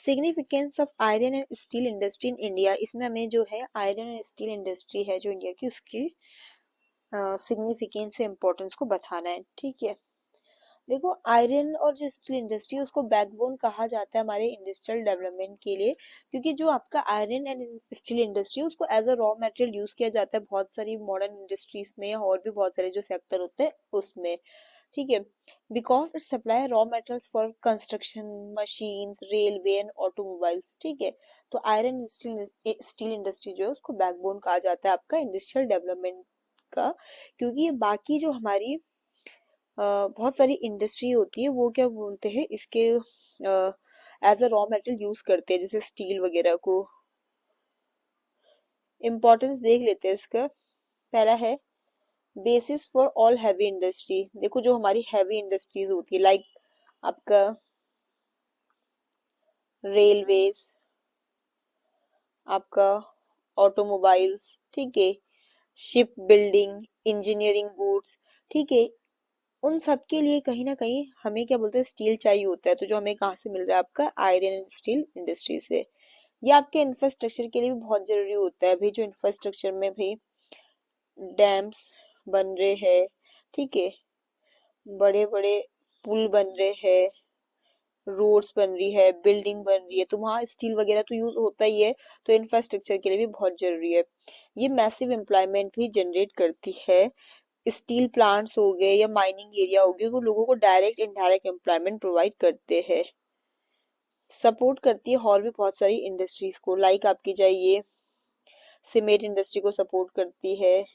Significance of iron and steel industry in India, इसमें हमें जो है आयरन एंड स्टील इंडस्ट्री है जो इंडिया की, उसकी सिग्निफिकेंस से इम्पोर्टेंस को बताना है। ठीक है, देखो आयरन और जो स्टील इंडस्ट्री है उसको बैकबोन कहा जाता है हमारे इंडस्ट्रियल डेवलपमेंट के लिए, क्योंकि जो आपका आयरन एंड स्टील इंडस्ट्री है उसको as a raw material use किया जाता है बहुत सारी मॉडर्न इंडस्ट्रीज में और भी बहुत सारे जो सेक्टर होते हैं उसमें। ठीक है, because it supply raw metals for construction machines railway and automobiles. ठीक है, तो आयरन स्टील इंडस्ट्री जो है उसको बैकबोन कहा जाता है आपका इंडस्ट्रियल डेवलपमेंट का, क्योंकि ये बाकी जो हमारी बहुत सारी इंडस्ट्री होती है वो क्या बोलते हैं इसके as a raw material use करते हैं, जैसे स्टील वगैरह को। इम्पोर्टेंस देख लेते हैं इसका। पहला है basis for all heavy industry. देखो जो हमारी हैवी इंडस्ट्रीज होती है लाइक आपका रेलवेज, आपका ऑटोमोबाइल्स, ठीक है, शिप बिल्डिंग, इंजीनियरिंग गुड्स, ठीक है, उन सब के लिए कहीं ना कहीं हमें क्या बोलते हैं स्टील चाहिए होता है। तो जो हमें कहाँ से मिल रहा है आपका आयरन एंड स्टील इंडस्ट्री से। ये आपके इंफ्रास्ट्रक्चर के लिए भी बहुत जरूरी होता है। भाई जो इंफ्रास्ट्रक्चर में भाई डैम्स बन रहे हैं, ठीक है, बड़े बड़े पुल बन रहे हैं, रोड्स बन रही है, बिल्डिंग बन रही है, तो वहाँ स्टील वगैरह तो यूज होता ही है। तो इंफ्रास्ट्रक्चर के लिए भी बहुत जरूरी है। ये मैसिव एम्प्लॉयमेंट भी जनरेट करती है। स्टील प्लांट्स हो गए या माइनिंग एरिया हो गए वो लोगों को डायरेक्ट इनडायरेक्ट एम्प्लॉयमेंट प्रोवाइड करते हैं। सपोर्ट करती है और भी बहुत सारी इंडस्ट्रीज को, लाइक आपकी चाहिए सीमेंट इंडस्ट्री को सपोर्ट करती है,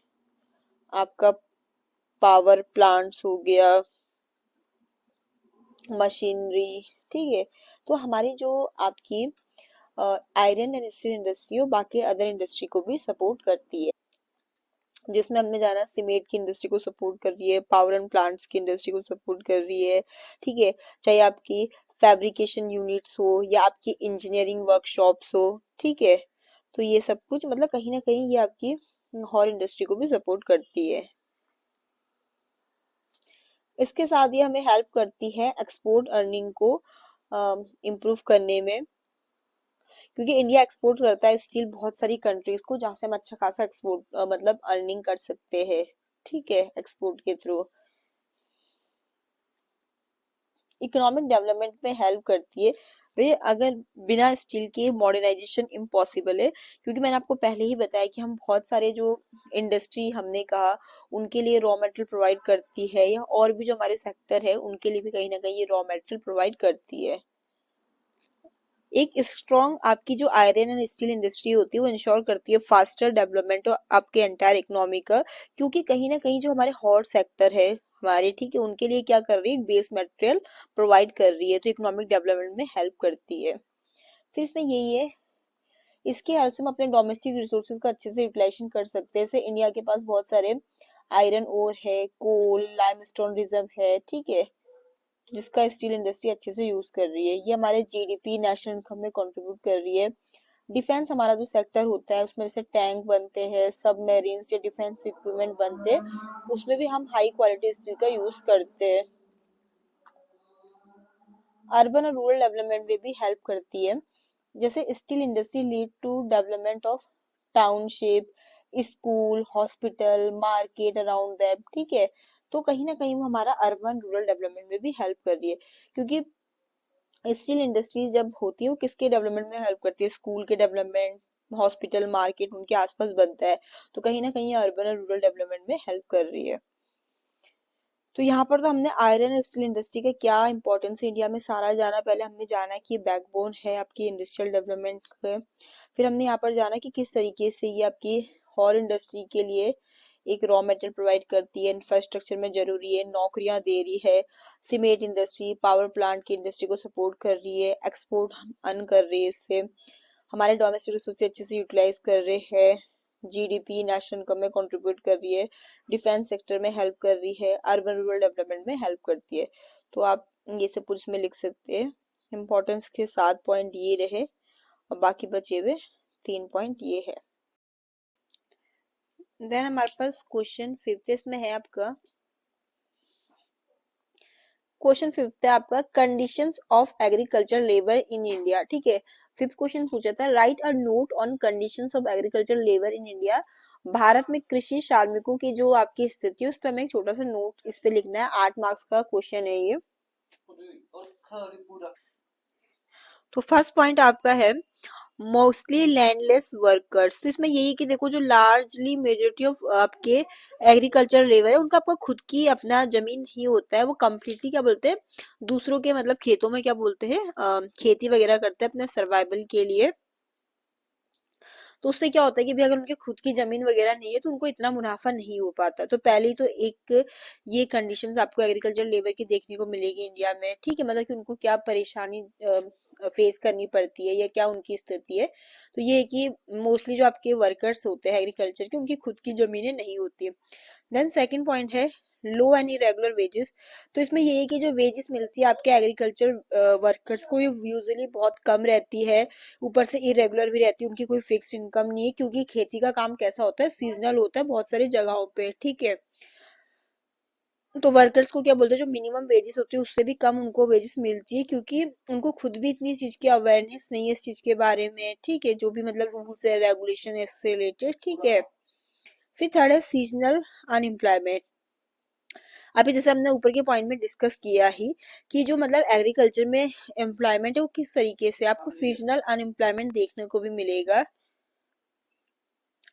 आपका पावर प्लांट्स हो गया, मशीनरी। ठीक है, तो हमारी जो आपकी आयरन एंड स्टील इंडस्ट्री हो बाकी अदर इंडस्ट्री को भी सपोर्ट करती है, जिसमें हमने जाना सीमेंट की इंडस्ट्री को सपोर्ट कर रही है, पावर एंड प्लांट्स की इंडस्ट्री को सपोर्ट कर रही है। ठीक है, चाहे आपकी फैब्रिकेशन यूनिट्स हो या आपकी इंजीनियरिंग वर्कशॉप्स हो। ठीक है, तो ये सब कुछ मतलब कहीं ना कहीं ये आपकी हॉर इंडस्ट्री को भी सपोर्ट करती है। इसके साथ ये हमें हेल्प करती है एक्सपोर्ट अर्निंग को इम्प्रूव करने में, क्योंकि इंडिया एक्सपोर्ट करता है स्टील बहुत सारी कंट्रीज को जहाँ से हम अच्छा खासा एक्सपोर्ट मतलब अर्निंग कर सकते हैं। ठीक है, एक्सपोर्ट के थ्रू इकोनॉमिक डेवलपमेंट में हेल्प करती है। भाई अगर बिना स्टील के मॉडर्नाइजेशन इम्पॉसिबल है, क्योंकि मैंने आपको पहले ही बताया कि हम बहुत सारे जो इंडस्ट्री हमने कहा उनके लिए रॉ मटेरियल प्रोवाइड करती है, या और भी जो हमारे सेक्टर है उनके लिए भी कहीं ना कहीं ये रॉ मटेरियल प्रोवाइड करती है। एक स्ट्रॉन्ग आपकी जो आयरन एंड स्टील इंडस्ट्री होती है वो इंश्योर करती है फास्टर डेवलपमेंट आपके एंटायर इकोनॉमी का, क्योंकि कहीं ना कहीं जो हमारे हॉट सेक्टर है हमारे, ठीक है, उनके लिए क्या कर रही है बेस मटेरियल प्रोवाइड कर रही है, तो इकोनॉमिक डेवलपमेंट में हेल्प करती है। फिर इसमें यही है, इसके हेल्प से हम अपने डोमेस्टिक रिसोर्सेज का अच्छे से यूटिलाइजेशन कर सकते हैं। जैसे इंडिया के पास बहुत सारे आयरन ओर है, कोल लाइमस्टोन रिजर्व है, ठीक है, जिसका स्टील इंडस्ट्री अच्छे से यूज कर रही है। ये हमारे जीडीपी नेशनल इनकम में कंट्रीब्यूट कर रही है। डिफेंस हमारा जो सेक्टर होता है उसमें जैसे टैंक बनते हैं, सबमरीन्स या डिफेंस इक्विपमेंट बनते हैं, उसमें भी हम हाई क्वालिटी स्टील का यूज करते हैं। अर्बन और रूरल डेवलपमेंट में भी हेल्प करती है। जैसे steel industry lead to development of township, school, hospital, market around that. ठीक है, तो कहीं ना कहीं वो हमारा अर्बन रूरल डेवलपमेंट में भी हेल्प कर रही है, क्योंकि स्टील इंडस्ट्रीज जब होती है वो किसके डेवलपमेंट में हेल्प करती है, स्कूल के डेवलपमेंट, हॉस्पिटल, मार्केट उनके आसपास बनता है, तो कहीं ना कहीं अर्बन और रूरल डेवलपमेंट में हेल्प कर रही है। तो यहाँ पर तो हमने आयरन और स्टील इंडस्ट्री का क्या इंपॉर्टेंस है इंडिया में सारा जाना। पहले हमने जाना कि ये बैकबोन है आपकी इंडस्ट्रियल डेवलपमेंट के। फिर हमने यहाँ पर जाना कि किस तरीके से ये आपकी हॉर इंडस्ट्री के लिए एक रॉ मटेरियल प्रोवाइड करती है, इंफ्रास्ट्रक्चर में जरूरी है, नौकरियां दे रही है। सीमेंट इंडस्ट्री, पावर प्लांट की इंडस्ट्री को सपोर्ट कर रही है, एक्सपोर्ट अर्न कर रही है, इससे हमारे डोमेस्टिक रिसोर्स अच्छे से यूटिलाइज कर रहे हैं, जीडीपी नेशनल इनकम में कंट्रीब्यूट कर रही है, डिफेंस सेक्टर में हेल्प कर रही है, अर्बन रूरल डेवलपमेंट में हेल्प करती है। तो आप ये सब कुछ में लिख सकते हैं। इम्पोर्टेंस के 7 पॉइंट ये रहे और बाकी बचे हुए 3 पॉइंट ये है। देन हमारे पास क्वेश्चन 5 इसमें है आपका क्वेश्चन फिफ्थ है आपका, conditions of agriculture labour in India. ठीक है, फिफ्थ क्वेश्चन पूछा था, right a note on conditions of agriculture labour in India. Bharat में कृषि श्रमिकों की जो आपकी स्थिति है उस पर हमें एक छोटा सा नोट इस पे लिखना है, 8 मार्क्स का क्वेश्चन है ये। तो फर्स्ट पॉइंट आपका है मोस्टली लैंडलेस वर्कर्स। तो इसमें यही कि देखो जो लार्जली मेजोरिटी ऑफ आपके एग्रीकल्चर लेबर है उनका आपका खुद की अपना जमीन ही होता है, वो कम्प्लीटली क्या बोलते हैं दूसरों के मतलब खेतों में क्या बोलते हैं खेती वगैरह करते हैं अपने सर्वाइवल के लिए। तो उससे क्या होता है कि भी अगर उनकी खुद की जमीन वगैरह नहीं है तो उनको इतना मुनाफा नहीं हो पाता। तो पहले ही तो एक ये कंडीशंस आपको एग्रीकल्चर लेबर की देखने को मिलेगी इंडिया में। ठीक है, मतलब कि उनको क्या परेशानी फेस करनी पड़ती है या क्या उनकी स्थिति है। तो ये है कि मोस्टली जो आपके वर्कर्स होते हैं एग्रीकल्चर के उनकी खुद की जमीनें नहीं होती। देन सेकंड पॉइंट है लो एंड इरेगुलर वेजेस। तो इसमें ये है कि जो वेजेस मिलती है आपके एग्रीकल्चर वर्कर्स को ये यूजुअली बहुत कम रहती है, ऊपर से इरेगुलर भी रहती है, उनकी कोई फिक्स्ड इनकम नहीं है क्योंकि खेती का काम कैसा होता है सीजनल होता है बहुत सारी जगहों पे। ठीक है, तो वर्कर्स को क्या बोलते हैं जो मिनिमम वेजेस होती है उससे भी कम उनको वेजेस मिलती है क्योंकि उनको खुद भी इतनी चीज की अवेयरनेस नहीं है इस चीज के बारे में। ठीक है, जो भी मतलब रूल्स है रेगुलेशन है इससे रिलेटेड। ठीक है, फिर थर्ड है सीजनल अनएम्प्लॉयमेंट। अभी जैसे हमने ऊपर के पॉइंट में डिस्कस किया ही कि जो मतलब एग्रीकल्चर में एम्प्लॉयमेंट है वो किस तरीके से आपको सीजनल अनएम्प्लॉयमेंट देखने को भी मिलेगा।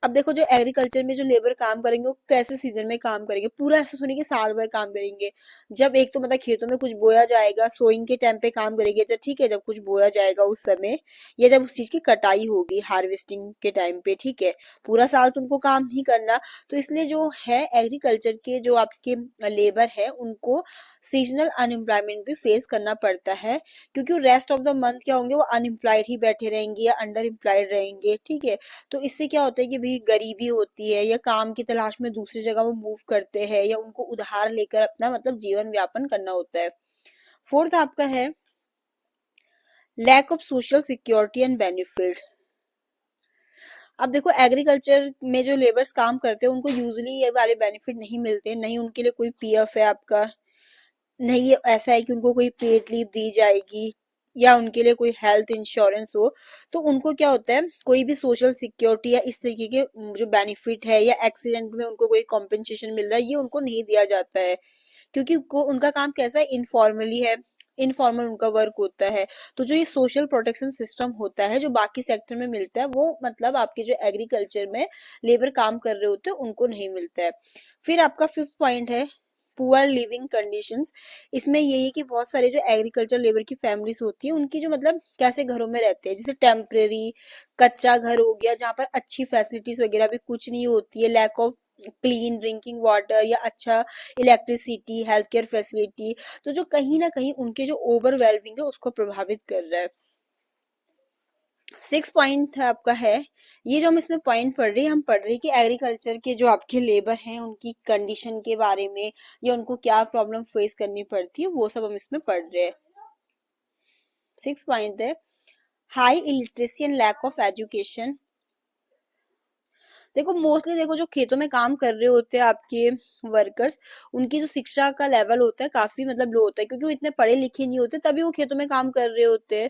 अब देखो जो एग्रीकल्चर में जो लेबर काम करेंगे वो कैसे सीजन में काम करेंगे, पूरा ऐसा थोड़ी कि साल भर काम करेंगे। जब एक तो मतलब खेतों में कुछ बोया जाएगा सोइंग के टाइम पे काम करेंगे, जब ठीक है जब कुछ बोया जाएगा उस समय, या जब उस चीज की कटाई होगी हार्वेस्टिंग के टाइम पे। ठीक है, पूरा साल तो उनको काम नहीं करना। तो इसलिए जो है एग्रीकल्चर के जो आपके लेबर है उनको सीजनल अनएम्प्लॉयमेंट भी फेस करना पड़ता है क्योंकि रेस्ट ऑफ द मंथ क्या होंगे वो अनएम्प्लॉयड ही बैठे रहेंगे या अंडर एम्प्लॉयड रहेंगे। ठीक है, तो इससे क्या होता है कि भाई गरीबी होती है या काम की तलाश में दूसरी जगह वो मूव करते हैं या उनको उधार लेकर अपना मतलब जीवन व्यापन करना होता है। फोर्थ आपका है lack of social security and benefit. अब देखो एग्रीकल्चर में जो लेबर्स काम करते हैं उनको यूजुअली ये वाले बेनिफिट नहीं मिलते, नहीं उनके लिए कोई पीएफ है आपका, नहीं ये ऐसा है कि उनको कोई पेड लीव दी जाएगी या उनके लिए कोई हेल्थ इंश्योरेंस हो। तो उनको क्या होता है कोई भी सोशल सिक्योरिटी या इस तरीके के जो बेनिफिट है या एक्सीडेंट में उनको कोई कॉम्पेंसेशन मिल रहा है ये उनको नहीं दिया जाता है क्योंकि उनका काम कैसा है इनफॉर्मली है, इनफॉर्मल उनका वर्क होता है। तो जो ये सोशल प्रोटेक्शन सिस्टम होता है जो बाकी सेक्टर में मिलता है वो मतलब आपके जो एग्रीकल्चर में लेबर काम कर रहे होते हैं उनको नहीं मिलता है। फिर आपका फिफ्थ पॉइंट है पुअर लिविंग कंडीशंस। इसमें यही है कि बहुत सारे जो एग्रीकल्चर लेबर की फैमिलीज होती है उनकी जो मतलब कैसे घरों में रहते हैं, जैसे टेम्परेरी कच्चा घर हो गया जहाँ पर अच्छी फैसिलिटीज वगैरह भी कुछ नहीं होती है, lack of clean drinking water या अच्छा इलेक्ट्रिसिटी हेल्थ केयर फैसिलिटी। तो जो कहीं ना कहीं उनके जो ओवरवेलमिंग है उसको प्रभावित कर रहा है। सिक्स पॉइंट आपका है ये जो हम इसमें पॉइंट पढ़ रहे हैं, हम पढ़ रहे हैं कि एग्रीकल्चर के जो आपके लेबर हैं उनकी कंडीशन के बारे में या उनको क्या प्रॉब्लम फेस करनी पड़ती है वो सब हम इसमें पढ़ रहे हैं। सिक्स पॉइंट है high illiteracy and lack of education. देखो मोस्टली देखो जो खेतों में काम कर रहे होते हैं आपके वर्कर्स उनकी जो शिक्षा का लेवल होता है काफी मतलब लो होता है क्योंकि वो इतने पढ़े लिखे नहीं होते तभी वो खेतों में काम कर रहे होते हैं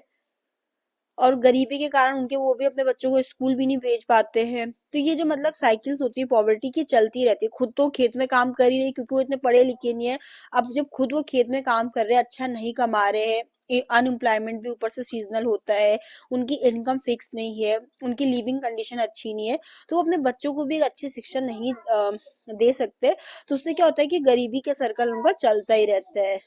और गरीबी के कारण उनके वो भी अपने बच्चों को स्कूल भी नहीं भेज पाते हैं। तो ये जो मतलब साइकिल्स होती है पॉवर्टी की चलती रहती है, खुद तो खेत में काम कर ही रही क्योंकि वो इतने पढ़े लिखे नहीं है। अब जब खुद वो खेत में काम कर रहे हैं अच्छा नहीं कमा रहे हैं, अनएम्प्लॉयमेंट भी ऊपर से सीजनल होता है, उनकी इनकम फिक्स नहीं है, उनकी लिविंग कंडीशन अच्छी नहीं है, तो वो अपने बच्चों को भी एक अच्छी शिक्षा नहीं दे सकते। तो उससे क्या होता है कि गरीबी के सर्कल उनका चलता ही रहता है।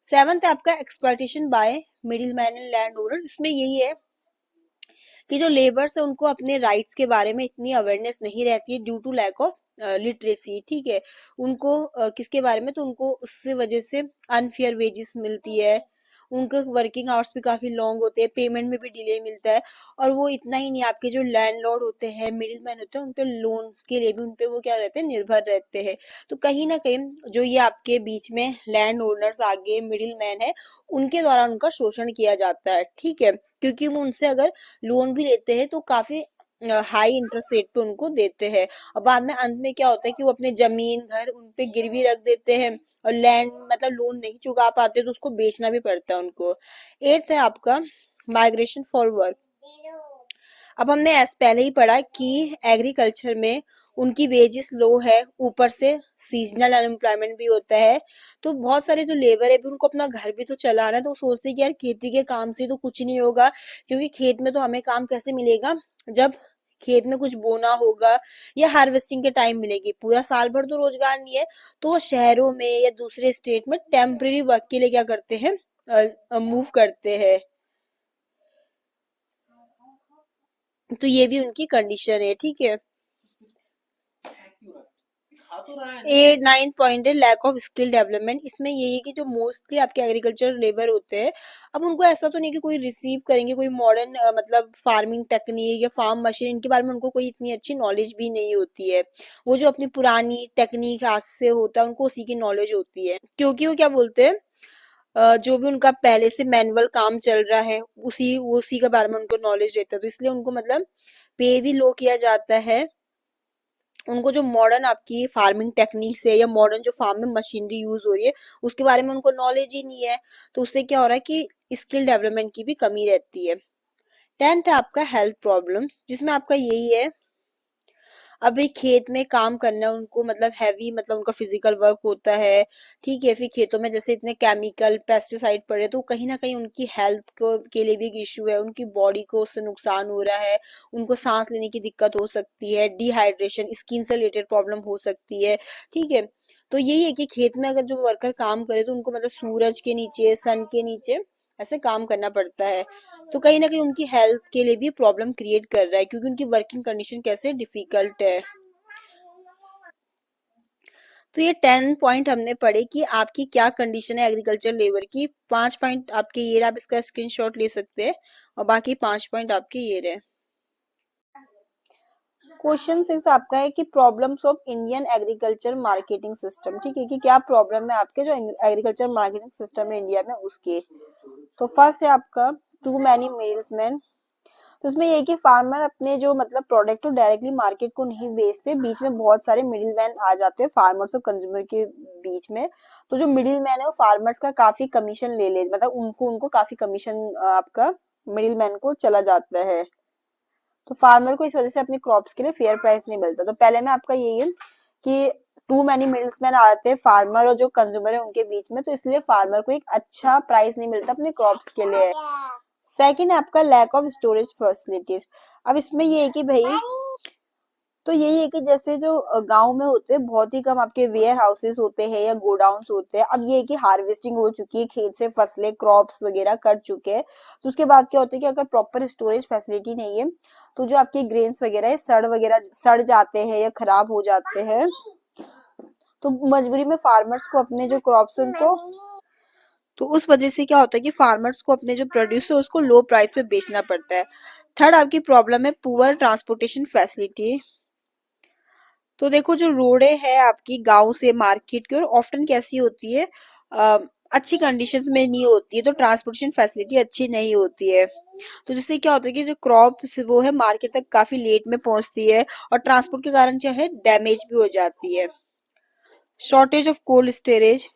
सेवंथ है आपका exploitation bye middle man and land owner. इसमें यही है कि जो लेबर्स है उनको अपने राइट्स के बारे में इतनी अवेयरनेस नहीं रहती है due to lack of literacy. ठीक है, उनको किसके बारे में तो उनको उससे वजह से अनफेयर वेजेस मिलती है, उनके वर्किंग आवर्स भी काफी लॉन्ग होते हैं, पेमेंट में भी डिले मिलता है। और वो इतना ही नहीं आपके जो लैंडलॉर्ड होते हैं मिडिल मैन होते हैं उनपे लोन के लिए भी उनपे वो क्या रहते हैं निर्भर रहते हैं। तो कहीं ना कहीं जो ये आपके बीच में लैंड ओनर्स आगे मिडिल मैन है उनके द्वारा उनका शोषण किया जाता है। ठीक है, क्योंकि वो उनसे अगर लोन भी लेते हैं तो काफी हाई इंटरेस्ट रेट पे उनको देते हैं और बाद में अंत में क्या होता है कि वो अपने जमीन घर उन पे गिरवी रख देते हैं और लैंड मतलब लोन नहीं चुका पाते तो उसको बेचना भी पड़ता है उनको। एट्थ है आपका माइग्रेशन फॉर वर्क। अब हमने ऐसे पहले ही पढ़ा कि एग्रीकल्चर में उनकी वेजेस लो है, ऊपर से सीजनल अनएम्प्लॉयमेंट भी होता है। तो बहुत सारे जो लेबर है भी उनको अपना घर भी तो चलाना है, तो वो सोचते हैं कि यार खेती के काम से तो कुछ नहीं होगा, क्योंकि खेत में तो हमें काम कैसे मिलेगा जब खेत में कुछ बोना होगा या हार्वेस्टिंग के टाइम मिलेगी, पूरा साल भर तो रोजगार नहीं है। तो वो शहरों में या दूसरे स्टेट में टेम्परेरी वर्क के लिए क्या करते हैं, मूव करते हैं। तो ये भी उनकी कंडीशन है, ठीक है। एट नाइन पॉइंट है लैक ऑफ स्किल डेवलपमेंट। इसमें यही है कि जो मोस्टली आपके एग्रीकल्चर लेबर होते हैं, अब उनको ऐसा तो नहीं कि कोई रिसीव करेंगे कोई मॉडर्न मतलब फार्मिंग टेक्निक या फार्म मशीन, इनके बारे में उनको कोई इतनी अच्छी नॉलेज भी नहीं होती है। वो जो अपनी पुरानी टेक्निक हाथ से होता है उनको उसी की नॉलेज होती है, क्योंकि वो क्या बोलते हैं, जो भी उनका पहले से मैनुअल काम चल रहा है उसी उसी के बारे में उनको नॉलेज रहता है, तो इसलिए उनको मतलब पे भी लो किया जाता है। उनको जो मॉडर्न आपकी फार्मिंग टेक्निक्स है या मॉडर्न जो फार्म में मशीनरी यूज हो रही है उसके बारे में उनको नॉलेज ही नहीं है। तो उससे क्या हो रहा है कि स्किल डेवलपमेंट की भी कमी रहती है। टेंथ है आपका हेल्थ प्रॉब्लम्स, जिसमें आपका यही है, अभी खेत में काम करना उनको मतलब हैवी मतलब उनका फिजिकल वर्क होता है, ठीक है। फिर खेतों में जैसे इतने केमिकल पेस्टिसाइड पड़े तो कहीं ना कहीं उनकी हेल्थ को के लिए भी एक इश्यू है, उनकी बॉडी को उससे नुकसान हो रहा है, उनको सांस लेने की दिक्कत हो सकती है, डिहाइड्रेशन, स्किन से रिलेटेड प्रॉब्लम हो सकती है, ठीक है। तो यही है कि खेत में अगर जो वर्कर काम करे तो उनको मतलब सूरज के नीचे सन के नीचे ऐसे काम करना पड़ता है। तो कहीं ना कहीं उनकी हेल्थ के लिए भी प्रॉब्लम क्रिएट कर रहा है, क्योंकि उनकी वर्किंग कंडीशन कैसे डिफिकल्ट है। तो ये 10 पॉइंट हमने पढ़े कि आपकी क्या कंडीशन है एग्रीकल्चर लेबर की। 5 पॉइंट आपके ये रहे, आप इसका स्क्रीनशॉट ले सकते हैं, और बाकी 5 पॉइंट आपके ये रहे। क्वेश्चन 6 आपका है कि problems of Indian agriculture marketing system, ठीक है, कि क्या प्रॉब्लम है आपके जो एग्रीकल्चर मार्केटिंग सिस्टम है इंडिया में उसके। तो फर्स्ट है आपका टू मैनी मिडिलमैन। तो उसमें ये है कि फार्मर अपने जो मतलब प्रोडक्ट को डायरेक्टली मार्केट को नहीं बेचते, बीच में बहुत सारे मिडिल मैन आ जाते हैं फार्मर्स और कंज्यूमर के बीच में। तो जो मिडिल मैन है वो फार्मर्स का काफी कमीशन ले मतलब उनको उनको काफी कमीशन आपका मिडिल मैन को चला जाता है। तो फार्मर को इस वजह से अपने क्रॉप्स के लिए फेयर प्राइस नहीं मिलता। तो पहले में आपका यही है कि टू मैनी मिडिल्समैन आते हैं फार्मर और जो कंज्यूमर है उनके बीच में, तो इसलिए फार्मर को एक अच्छा प्राइस नहीं मिलता अपने क्रॉप्स के लिए। सेकंड है आपका लैक ऑफ स्टोरेज फैसिलिटीज। अब इसमें ये है कि भाई, तो यही है कि जैसे जो गांव में होते हैं बहुत ही कम आपके वेयर हाउसेस होते हैं या गोडाउन्स होते हैं। अब ये है कि हार्वेस्टिंग हो चुकी है, खेत से फसलें क्रॉप्स वगैरह कट चुके हैं, तो उसके बाद क्या होता है कि अगर प्रॉपर स्टोरेज फैसिलिटी नहीं है तो जो आपके ग्रेन्स वगैरह है सड़ जाते हैं या खराब हो जाते हैं। तो मजबूरी में फार्मर्स को अपने जो क्रॉप्स उनको, तो उस वजह से क्या होता है कि फार्मर्स को अपने जो प्रोड्यूस है उसको लो प्राइस पे बेचना पड़ता है। थर्ड आपकी प्रॉब्लम है पुअर ट्रांसपोर्टेशन फैसिलिटी। तो देखो जो रोडे है आपकी गांव से मार्केट की और ऑफ्टन कैसी होती है, अ, अच्छी कंडीशंस में नहीं होती है, तो ट्रांसपोर्टेशन फैसिलिटी अच्छी नहीं होती है। तो जिससे क्या होता है कि जो क्रॉप वो है मार्केट तक काफी लेट में पहुंचती है, और ट्रांसपोर्ट के कारण जो है डैमेज भी हो जाती है। शॉर्टेज ऑफ कोल्ड स्टोरेज,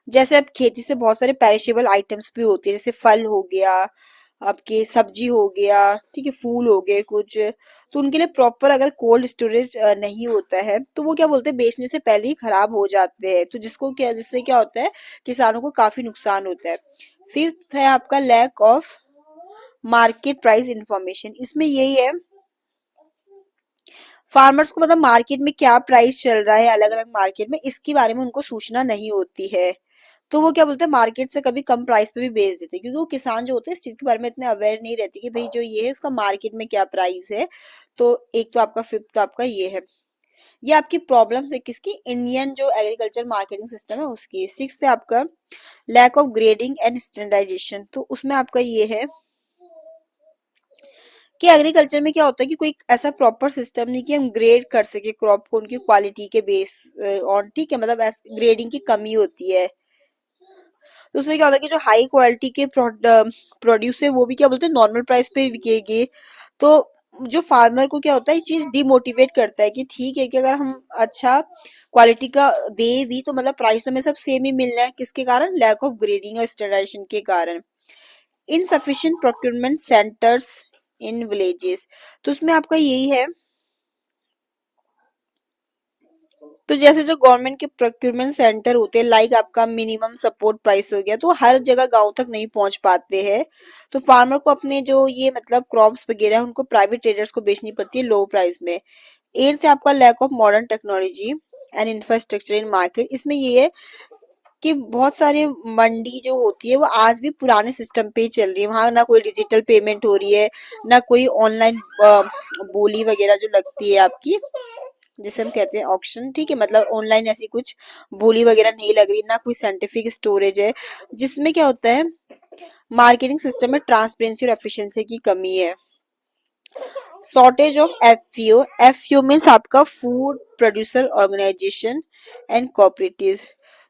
जैसे अब खेती से बहुत सारे पेरिशेबल आइटम्स भी होती है, जैसे फल हो गया, आपके सब्जी हो गया, ठीक है, फूल हो गए कुछ, तो उनके लिए प्रॉपर अगर कोल्ड स्टोरेज नहीं होता है तो वो क्या बोलते हैं बेचने से पहले ही खराब हो जाते हैं, तो जिससे क्या होता है किसानों को काफी नुकसान होता है। फिफ्थ है आपका lack of market price information. इसमें यही है फार्मर्स को मतलब मार्केट में क्या प्राइस चल रहा है अलग अलग मार्केट में, इसके बारे में उनको सूचना नहीं होती है। तो वो क्या बोलते हैं मार्केट से कभी कम प्राइस पे भी बेच देते हैं, क्योंकि वो किसान जो होते हैं इस चीज के बारे में इतने अवेयर नहीं रहते कि भाई जो ये है उसका मार्केट में क्या प्राइस है। तो एक तो आपका फिफ्थ तो आपका ये है। ये आपकी प्रॉब्लम्स है किसकी, इंडियन जो एग्रीकल्चर मार्केटिंग सिस्टम है उसकी। सिक्स है आपका lack of grading and standardization. तो उसमें आपका ये है कि एग्रीकल्चर में क्या होता है कि कोई ऐसा प्रॉपर सिस्टम नहीं कि हम ग्रेड कर सके क्रॉप को उनकी क्वालिटी के बेस ऑन, ठीक है, मतलब ग्रेडिंग की कमी होती है। तो उसमें क्या होता है कि जो हाई क्वालिटी के प्रोड्यूस है वो भी क्या बोलते हैं नॉर्मल प्राइस पे बिकेगी। तो जो फार्मर को क्या होता है ये चीज डिमोटिवेट करता है कि ठीक है कि अगर हम अच्छा क्वालिटी का दे भी तो मतलब प्राइस तो हमें सब सेम ही मिल रहा है, किसके कारण? लैक ऑफ ग्रेडिंग और स्टैंडर्डाइजेशन के कारण। Insufficient procurement centres in villages, तो उसमें आपका यही है, तो जैसे जो गवर्नमेंट के प्रोक्योरमेंट सेंटर होते हैं, लाइक आपका मिनिमम सपोर्ट प्राइस हो गया, तो हर जगह गांव तक नहीं पहुंच पाते हैं, तो फार्मर को अपने जो ये मतलब क्रॉप्स वगैरह उनको प्राइवेट ट्रेडर्स को बेचनी पड़ती है लो प्राइस में। एट्थ है आपका lack of modern technology and infrastructure in market, इसमें ये है कि बहुत सारे मंडी जो होती है वो आज भी पुराने सिस्टम पे ही चल रही है, वहां ना कोई डिजिटल पेमेंट हो रही है, ना कोई ऑनलाइन बोली वगैरह जो लगती है आपकी, जिसे हम कहते हैं ऑक्शन, ठीक है, मतलब ऑनलाइन ऐसी कुछ बोली वगैरह नहीं लग रही, ना कोई साइंटिफिक स्टोरेज है, जिसमें क्या होता है मार्केटिंग सिस्टम में ट्रांसपेरेंसी और एफिशिएंसी की कमी है। Shortage of FPO, FPO means आपका food producer organisation and cooperative,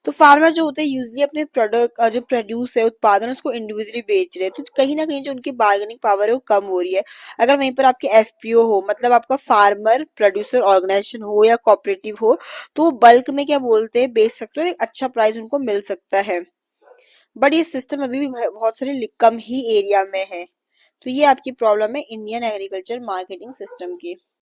तो फार्मर जो होते हैं यूजली अपने प्रोडक्ट जो प्रोड्यूस है उत्पादन उसको इंडिविजुअली बेच रहे हैं, तो कहीं ना कहीं जो उनकी बार्गेनिंग पावर है वो कम हो रही है। अगर वहीं पर आपके एफपीओ हो, मतलब आपका फार्मर प्रोड्यूसर ऑर्गेनाइजेशन हो या कोऑपरेटिव हो, तो वो बल्क में क्या बोलते हैं बेच सकते हो, एक अच्छा प्राइस उनको मिल सकता है। बट ये सिस्टम अभी भी बहुत सारे कम ही एरिया में है, तो ये आपकी प्रॉब्लम है इंडियन एग्रीकल्चर मार्केटिंग सिस्टम की।